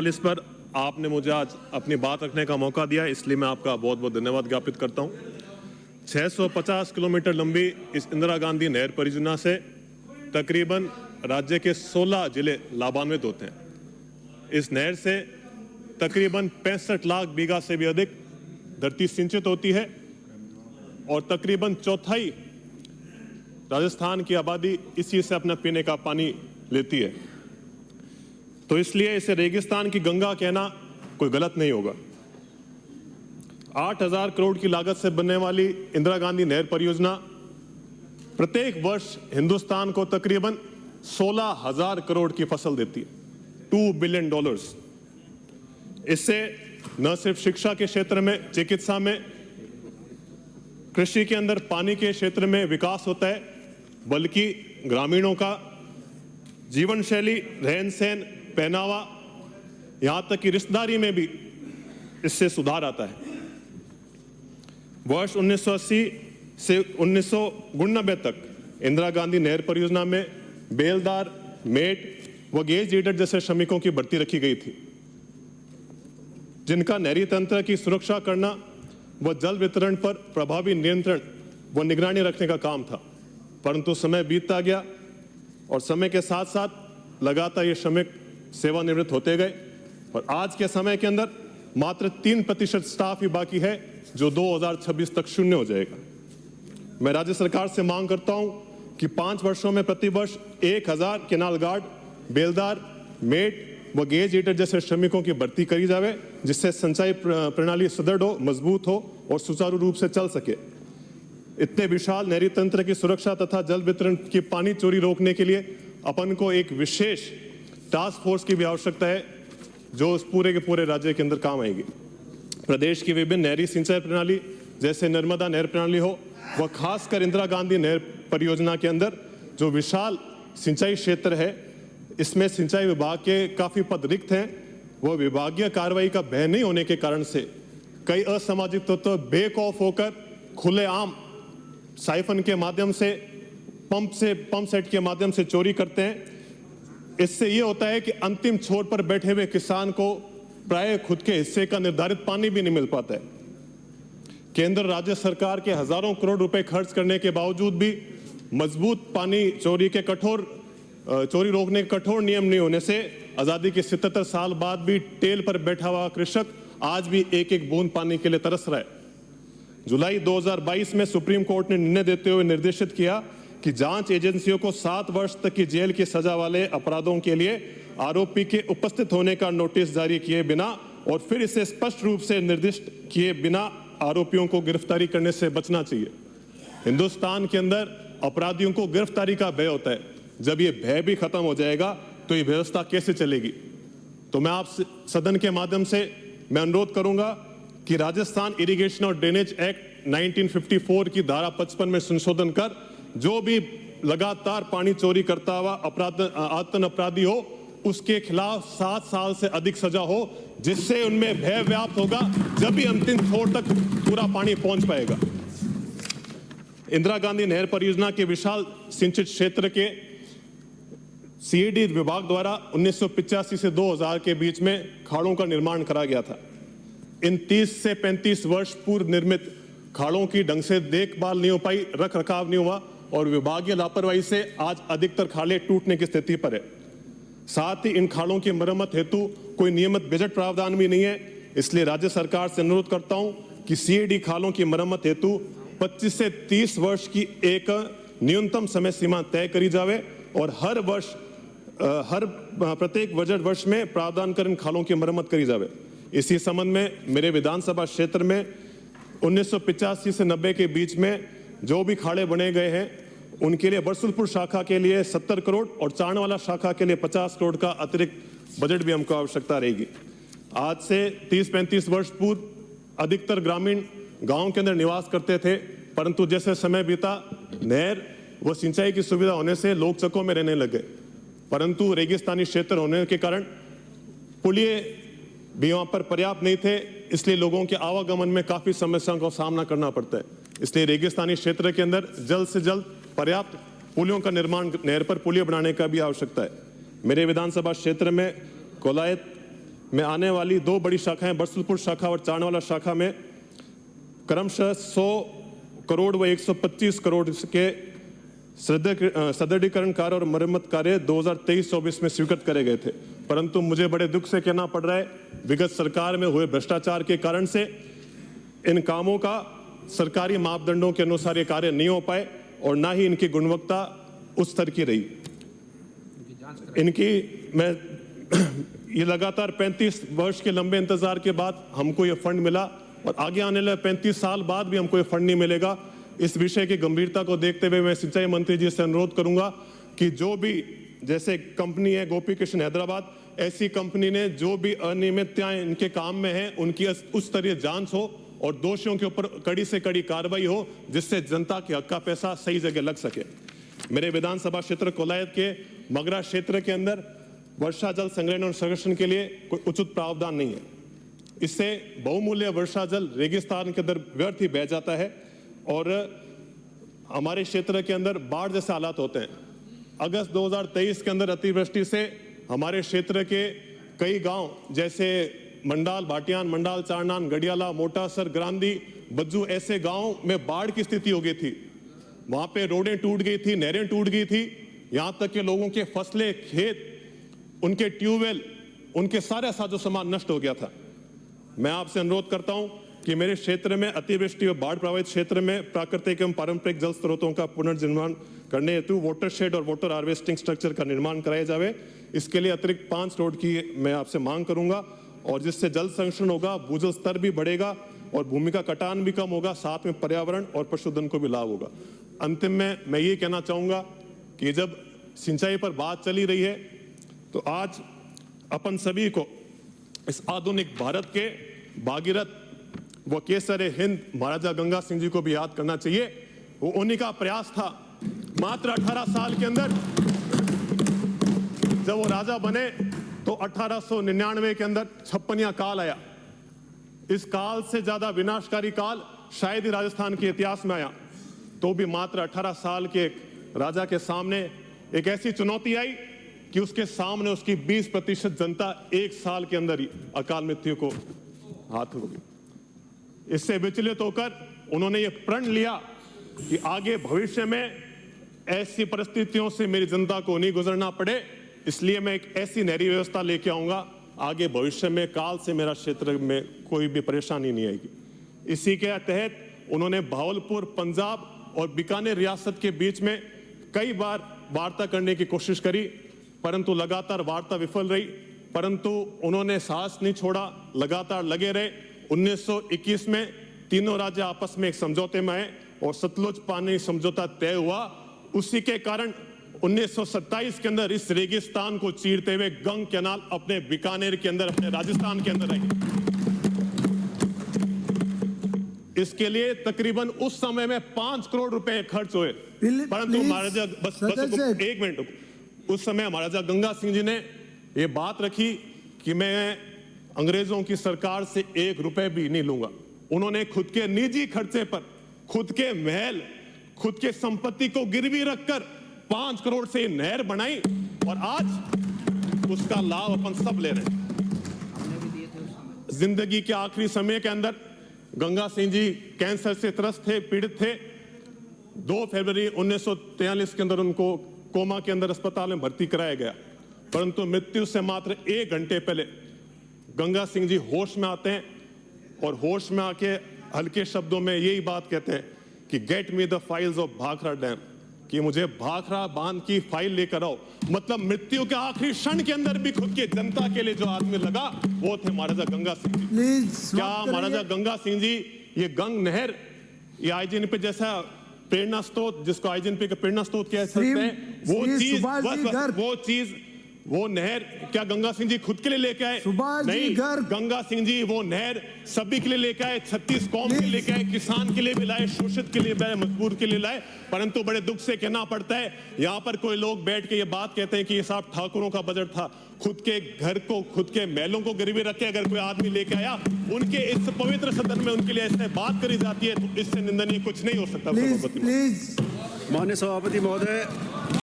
इस पर आपने मुझे आज अपनी बात रखने का मौका दिया, इसलिए मैं आपका बहुत बहुत धन्यवाद ज्ञापित करता हूं। 650 किलोमीटर लंबी इस इंदिरा गांधी नहर परियोजना से तकरीबन राज्य के 16 जिले लाभान्वित होते हैं। इस नहर से तकरीबन 65 लाख बीघा से भी अधिक धरती सिंचित होती है और तकरीबन चौथाई राजस्थान की आबादी इसी से अपना पीने का पानी लेती है। तो इसलिए इसे रेगिस्तान की गंगा कहना कोई गलत नहीं होगा। 8,000 करोड़ की लागत से बनने वाली इंदिरा गांधी नहर परियोजना प्रत्येक वर्ष हिंदुस्तान को तकरीबन 16,000 करोड़ की फसल देती है, $2 बिलियन। इससे न सिर्फ शिक्षा के क्षेत्र में, चिकित्सा में, कृषि के अंदर पानी के क्षेत्र में विकास होता है, बल्कि ग्रामीणों का जीवन शैली, रहन सहन, पहनावा, यहां तक कि रिश्तेदारी में भी इससे सुधार आता है। वर्ष 1980 से 1999 तक इंदिरा गांधी नहर परियोजना में बेलदार, मेट व गेज रीडर जैसे श्रमिकों की भर्ती रखी गई थी, जिनका नहरी तंत्र की सुरक्षा करना व जल वितरण पर प्रभावी नियंत्रण व निगरानी रखने का काम था। परंतु समय बीतता गया और समय के साथ साथ लगातार ये श्रमिक सेवानिवृत्त होते गए और आज के समय के अंदर मात्र 3% स्टाफ ही बाकी है, जो 2026 तक शून्य हो जाएगा। मैं राज्य सरकार से मांग करता हूं कि 5 वर्षों में प्रतिवर्ष 1000 केनाल गार्ड, बेलदार, मेट व गेज रीडर जैसे श्रमिकों की भर्ती करी जाए, जिससे सिंचाई प्रणाली सुदृढ़ हो, मजबूत हो और सुचारू रूप से चल सके। इतने विशाल नहरी तंत्र की सुरक्षा तथा जल वितरण की पानी चोरी रोकने के लिए अपन को एक विशेष टास्क फोर्स की भी आवश्यकता है, जो उस पूरे के पूरे राज्य के अंदर काम आएगी। प्रदेश की विभिन्न नहरी सिंचाई प्रणाली जैसे नर्मदा नहर प्रणाली हो व खासकर इंदिरा गांधी नहर परियोजना के अंदर जो विशाल सिंचाई क्षेत्र है, इसमें सिंचाई विभाग के काफी पद रिक्त हैं। वह विभागीय कार्रवाई का भय नहीं होने के कारण से कई असामाजिक तत्व बेखौफ होकर खुलेआम साइफन के माध्यम से, पंप सेट के माध्यम से चोरी करते हैं। इससे यह होता है कि अंतिम छोर पर बैठे हुए किसान को प्राय खुद के हिस्से का निर्धारित पानी भी नहीं मिल पाता है। केंद्र राज्य सरकार के हजारों करोड़ रुपए खर्च करने के बावजूद भी मजबूत पानी चोरी रोकने के कठोर नियम नहीं होने से आजादी के 77 साल बाद भी टेल पर बैठा हुआ कृषक आज भी एक एक बूंद पानी के लिए तरस रहा है। जुलाई 2022 में सुप्रीम कोर्ट ने निर्णय देते हुए निर्देशित किया कि जांच एजेंसियों को 7 वर्ष तक की जेल की सजा वाले अपराधों के लिए आरोपी के उपस्थित होने का नोटिस जारी किए बिना और फिर इसे स्पष्ट रूप से निर्दिष्ट किए बिना आरोपियों को गिरफ्तारी करने से बचना चाहिए। हिंदुस्तान के अंदर अपराधियों को गिरफ्तारी का भय होता है। जब ये भय भी खत्म हो जाएगा तो ये व्यवस्था कैसे चलेगी? तो मैं आप सदन के माध्यम से मैं अनुरोध करूंगा कि राजस्थान इरिगेशन और ड्रेनेज एक्ट 1954 की धारा 55 में संशोधन कर जो भी लगातार पानी चोरी करता हुआ आतंक अपराधी हो, उसके खिलाफ 7 साल से अधिक सजा हो, जिससे उनमें भय व्याप्त होगा, जब भी अंतिम छोर तक पूरा पानी पहुंच पाएगा। इंदिरा गांधी नहर परियोजना के विशाल सिंचित क्षेत्र के सीईडी विभाग द्वारा 1985 से 2000 के बीच में खाड़ों का निर्माण करा गया था। इन 30 से 35 वर्ष पूर्व निर्मित खाड़ों की ढंग से देखभाल नहीं हो पाई, रख रखाव नहीं हुआ और विभागीय लापरवाही से आज अधिकतर खाड़े टूटने की स्थिति पर है। साथ ही इन खाड़ों की मरम्मत हेतु कोई नियमित बजट प्रावधान भी नहीं है। इसलिए राज्य सरकार से अनुरोध करता हूं कि सीईडी खालों की मरम्मत हेतु 25 से 30 वर्ष की एक न्यूनतम समय सीमा तय करी जावे और हर प्रत्येक बजट वर्ष में प्रावधान कर इन खालों की मरम्मत करी जावे। इसी संबंध में मेरे विधानसभा क्षेत्र में 1985 से 90 के बीच में जो भी खाड़े बने गए हैं, उनके लिए बरसुलपुर शाखा के लिए 70 करोड़ और चाणवाला शाखा के लिए 50 करोड़ का अतिरिक्त बजट भी हमको आवश्यकता रहेगी। आज से 30-35 वर्ष पूर्व अधिकतर ग्रामीण गांव के अंदर निवास करते थे, परंतु जैसे समय बीता नहर व सिंचाई की सुविधा होने से लोग चकों में रहने लगे, परंतु रेगिस्तानी क्षेत्र होने के कारण पुलिये भी वहां पर पर्याप्त नहीं थे, इसलिए लोगों के आवागमन में काफी समस्याओं का सामना करना पड़ता है। इसलिए रेगिस्तानी क्षेत्र के अंदर जल्द से जल्द पर्याप्त पुलियों का निर्माण, नहर पर पुलिया बनाने का भी आवश्यकता है। मेरे विधानसभा क्षेत्र में कोलायत में आने वाली 2 बड़ी शाखाएं बरसुलपुर शाखा और चाणवाला शाखा में क्रमशः 100 करोड़ व 125 करोड़ के सुदृढ़ीकरण कार्य और मरम्मत कार्य 2023-24 में स्वीकृत करे गए थे, परंतु मुझे बड़े दुख से कहना पड़ रहा है विगत सरकार में हुए भ्रष्टाचार के कारण से इन कामों का सरकारी मापदंडों के अनुसार ये कार्य नहीं हो पाए और ना ही इनकी गुणवत्ता उस स्तर की रही। इनकी मैं ये लगातार 35 वर्ष के लंबे इंतजार के बाद हमको ये फंड मिला और आगे आने वाले 35 साल बाद भी हमको ये फंड नहीं मिलेगा। इस विषय की गंभीरता को देखते हुए मैं सिंचाई मंत्री जी से अनुरोध करूंगा कि जो भी जैसे कंपनी है गोपी कृष्ण हैदराबाद, ऐसी कंपनी ने जो भी अनियमितताएं इनके काम में है उनकी उस स्तरीय जांच हो और दोषियों के ऊपर कड़ी से कड़ी कार्रवाई हो जिससे जनता के हक का पैसा सही जगह लग सके। मेरे विधानसभा क्षेत्र कोलायत के मगरा क्षेत्र के अंदर वर्षा जल संग्रहण और संरक्षण के लिए कोई उचित प्रावधान नहीं है। इससे बहुमूल्य वर्षा जल रेगिस्तान के अंदर व्यर्थ ही बह जाता है और हमारे क्षेत्र के अंदर बाढ़ जैसे हालात होते हैं। अगस्त 2023 के अंदर अतिवृष्टि से हमारे क्षेत्र के कई गांव जैसे मंडाल, भाटियान, मंडाल, चारनान, गडियाला, मोटासर, ग्रांदी, बज्जू ऐसे गांव में बाढ़ की स्थिति हो गई थी। वहां पे रोडें टूट गई थी, नहरें टूट गई थी, यहां तक कि लोगों के फसलें, खेत, उनके ट्यूबवेल, उनके सारे साजो सामान नष्ट हो गया था। मैं आपसे अनुरोध करता हूं कि मेरे क्षेत्र में अतिवृष्टि और बाढ़ प्रभावित क्षेत्र में प्राकृतिक एवं पारंपरिक जल स्रोतों का पुनर्निर्माण करने हेतु वाटर शेड और वाटर हार्वेस्टिंग स्ट्रक्चर का निर्माण कराया जाए। इसके लिए अतिरिक्त 5 करोड़ की मैं आपसे मांग करूंगा और जिससे जल संरक्षण होगा, भूजल स्तर भी बढ़ेगा और भूमि का कटान भी कम होगा, साथ में पर्यावरण और पशुधन को भी लाभ होगा। अंतिम में मैं ये कहना चाहूंगा कि जब सिंचाई पर बात चली रही है तो आज अपन सभी को इस आधुनिक भारत के भागीरथ व केसर हिंद महाराजा गंगा सिंह जी को भी याद करना चाहिए। वो उन्हीं का प्रयास था। मात्र 18 साल के अंदर जब वो राजा बने तो 1899 के अंदर 56वां काल आया। इस काल से ज्यादा विनाशकारी काल शायद ही राजस्थान के इतिहास में आया। तो भी मात्र 18 साल के राजा के सामने एक ऐसी चुनौती आई कि उसके सामने उसकी 20% जनता 1 साल के अंदर ही अकाल मृत्यु को हाथ हो गई। इससे विचलित होकर उन्होंने ये प्रण लिया कि आगे भविष्य में ऐसी परिस्थितियों से मेरी जनता को नहीं गुजरना पड़े, इसलिए मैं एक ऐसी नहरी व्यवस्था लेके आऊंगा आगे भविष्य में काल से मेरा क्षेत्र में कोई भी परेशानी नहीं आएगी। इसी के तहत उन्होंने भावलपुर, पंजाब और बीकानेर रियासत के बीच में कई बार वार्ता करने की कोशिश करी, परंतु लगातार वार्ता विफल रही। परंतु उन्होंने साहस नहीं छोड़ा, लगातार लगे रहे। 1921 में तीनों राज्य आपस में एक समझौते में आए और सतलुज पानी समझौता तय हुआ। उसी के कारण 1927 के अंदर इस रेगिस्तान को चीरते हुए गंग कैनाल अपने बीकानेर के अंदर, अपने राजस्थान के अंदर आई। इसके लिए तकरीबन उस समय में 5 करोड़ रुपए खर्च हुए, परंतु महाराजा बस 1 मिनट, उस समय महाराजा गंगा सिंह जी ने यह बात रखी कि मैं अंग्रेजों की सरकार से 1 रुपए भी नहीं लूंगा। उन्होंने खुद के निजी खर्चे पर खुद के महल, खुद के संपत्ति को गिरवी रखकर 5 करोड़ से नहर बनाई और आज उसका लाभ अपन सब ले रहे हैं। जिंदगी के आखिरी समय के अंदर गंगा सिंह जी कैंसर से त्रस्त थे, पीड़ित थे। 2 फरवरी 1943 के अंदर उनको कोमा के अंदर अस्पताल में भर्ती कराया गया, परंतु मृत्यु से मात्र 1 घंटे पहले गंगा सिंह जी होश में आते हैं और होश में आके हल्के शब्दों में यही बात कहते हैं कि get me the files of Bhakra dam, कि मुझे भाखड़ा बांध की फाइल लेकर आओ। मतलब मृत्यु के आखिरी क्षण के अंदर भी खुद के जनता के लिए जो आदमी लगा वो थे महाराजा गंगा सिंह जी। क्या महाराजा गंगा सिंह जी ये गंग नहर, ये आईजीएनपी जैसा प्रेरणा स्रोत, जिसको आईजीएनपी का प्रेरणा स्रोत कह सकते हैं, वो चीज वो नहर क्या गंगा सिंह जी खुद के लिए लेके आए? नहीं, गंगा सिंह जी वो नहर सभी के लिए लेके आए, 36 कौम के लिए लेके आए, किसान के लिए भी लाए, शोषित के लिए लाए, मजबूर के लिए लाए। परंतु बड़े दुख से कहना पड़ता है, यहाँ पर कोई लोग बैठ के ये बात कहते हैं कि ये साहब ठाकुरों का बजट था। खुद के घर को, खुद के महलों को गिरवी रख के अगर कोई आदमी लेके आया, उनके इस पवित्र सदन में उनके लिए ऐसे बात करी जाती है, तो इससे निंदनीय कुछ नहीं हो सकता। माननीय सभापति महोदय।